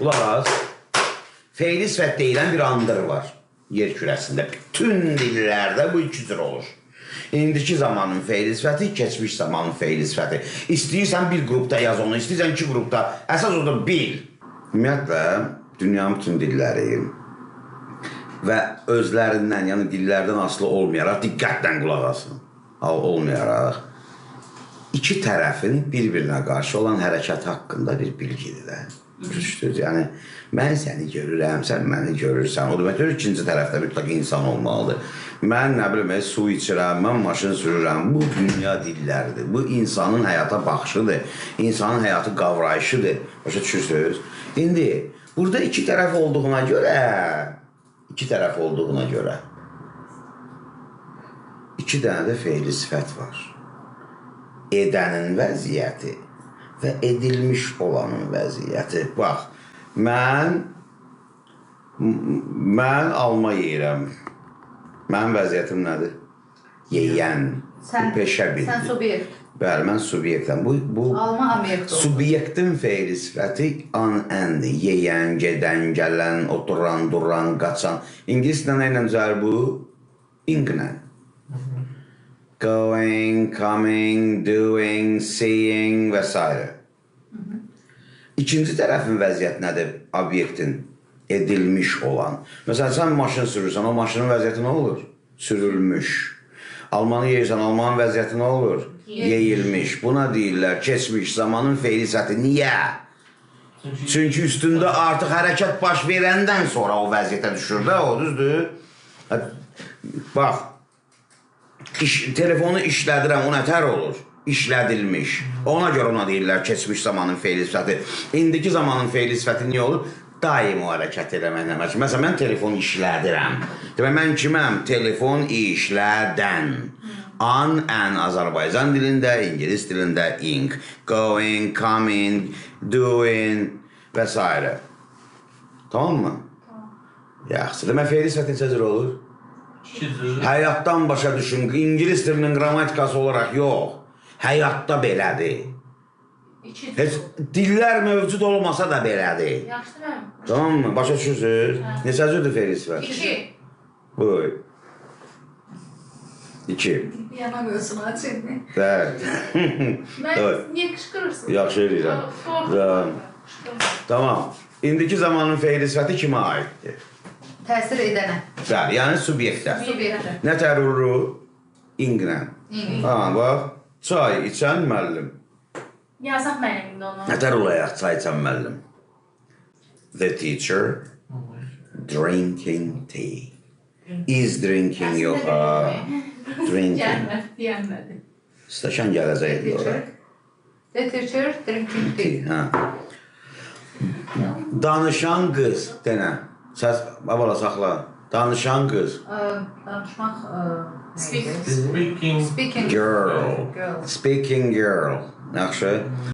Qulaq as. Fe'li sifət deyilən bir andır var yer kürəsində. Bütün dillərdə bu iki cür olur. İndiki zamanın fe'li sifəti, keçmiş zamanın fe'li sifəti. İstəyirsən bir qrupda yaz onu, istəyirsən iki qrupda. Əsas odur bil. Ümumiyyətlə, dünyanın bütün dilləri və özlərindən, yəni dillərdən asılı olmayaraq, diqqətlə qulaq asın. Olmayaraq, iki tərəfin bir-birinə qarşı olan hərəkət haqqında bir bilgidir də. Yəni, mən səni görürəm, sən məni görürsən. O deməkdir, ikinci tərəfdə mütləq insan olmalıdır. Mən, nə bilim, su içirəm, mən maşın sürürəm. Bu, dünya dilləridir. Bu, insanın həyata baxışıdır. İnsanın həyatı qavrayışıdır. Başa düşürsünüz? İndi, burada iki tərəf olduğuna görə, iki dənə də fe'li sifət var. Edənin vəziyyəti və edilmiş olanın vəziyyəti. Bax, mən alma yeyirəm. Mənim vəziyyətim nədir? Yeyən, peşə bildir. Sən subyekt. Bəli, mən subyektəm. Alma obyekt olur. Subyektin fe'li sifəti əndir. Yeyən, gedən, gələn, oturan, duran, qaçan. İngiliscə nə ilə düzəlir bu? Inglə. Going, coming, doing, seeing və s. İkinci tərəfin vəziyyəti nədir? Obyektin edilmiş olan. Məsələn, sən maşın sürürsən, o maşının vəziyyəti nə olur? Sürülmüş. Almanı yeyirsən, almanın vəziyyəti nə olur? Yeyilmiş. Buna deyirlər, keçmiş zamanın fe'li sifəti. Niyə? Çünki üstündə artıq hərəkət baş verəndən sonra o vəziyyətə düşür də, o düzdür? Bax, telefonu işlədirəm, o nətər olur? İşlədilmiş. Ona görə ona deyirlər, keçmiş zamanın fe'li sifəti. İndiki zamanın fe'li sifəti niyə olur? Daim o hərəkət eləməklə məşğul. Məsələn, mən telefon işlədirəm. Demək, mən kiməm? Telefon işlədən. Ən Azərbaycan dilində, İngilis dilində ing. Going, coming, doing və s. Tamam mı? Yaxşı. Demək, fe'li sifəti necə cür olur? Həyatdan başa düşün. İngilis dilinin qrammatikası olaraq yox. Həyatda belədir. Heç dillər mövcud olmasa da belədir. Yaxşı deyəm. Tamam mı? Başa düşürsünüz? Neçə cürdür fe'li sifət? 2. Buyur. 2. Yana qoysun, açın. Mən niyə qışqırırsın? Yaxşı eləyirəm. Tamam. İndiki zamanın fe'li sifəti kimə aiddir? Təsir edənə. Bəli, yəni subyektə. Subyektə. Nə təruru? İnglə. Bax, çay içən müəllim. Yazaq mənimdə onu. Nətər olayaq çay içən müəllim? The teacher drinking tea. Is drinking your drinking. Deyənmədi. Stəkan gələcəkdir ora. The teacher drinking tea. Danışan qız, denə. Səs, babala saxla. Danışan qız. Danışmaq. Speaking Girl. Speaking girl. Yaxşı.